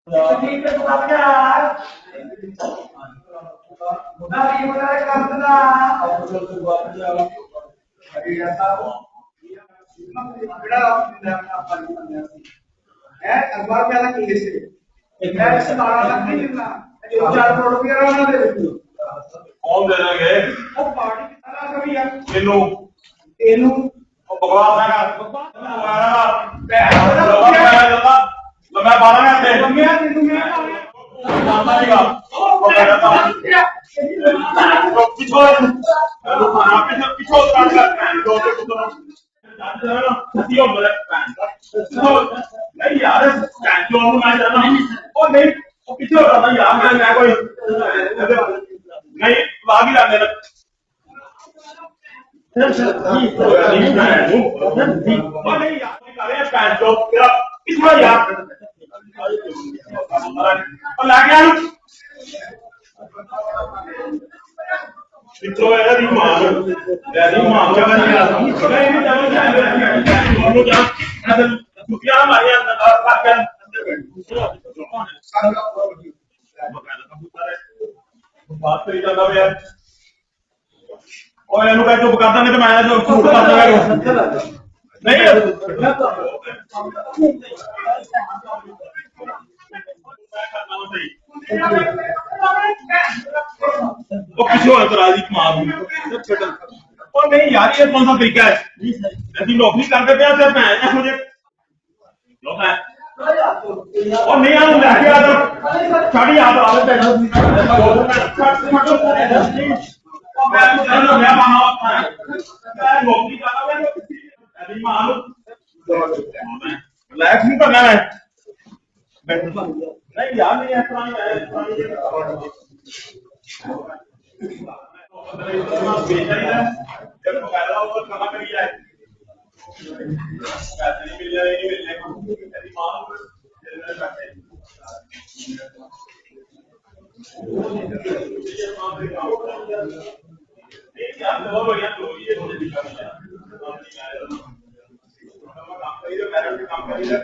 ठीक है बता यार बता ये बता कर देना अब तो तू बात जा अरे ऐसा बड़ा है अखबार में अलग इंग्लिश है मैं सारा अलग नहीं लिखना जो 4 करोड़ रुपया रहना दे कौन दे देंगे वो पार्टी की तरह कभी यार तेनू तेनू बकवास ना कर मैं 12 घंटे मैं तेनू मैं मानता नहीं वो कहता पिछोड़ पिछोड़ काट कर दो सतियों नहीं यार जो मैं जाना वो नहीं वो पीछे हो रहा था यार मैं कोई नहीं भाग ही जाने लग नहीं यार पैंट तो तेरा इसमें यार और ला गया पिछो है री मार री मार क्या नहीं नहीं जब क्या मारे अंदर बात करी जाता है और इन्हों का चुप करता नहीं तो मैं जो झूठ करता नहीं वो किसी और तरह की मार और नहीं यार ये कौन सा तरीका है ऐसी नौकरी करते थे सिर्फ मैं मुझे और नहीं आना लगे आ साड़ी याद आ नौकरी नहीं करना है नहीं यार नहीं बढ़िया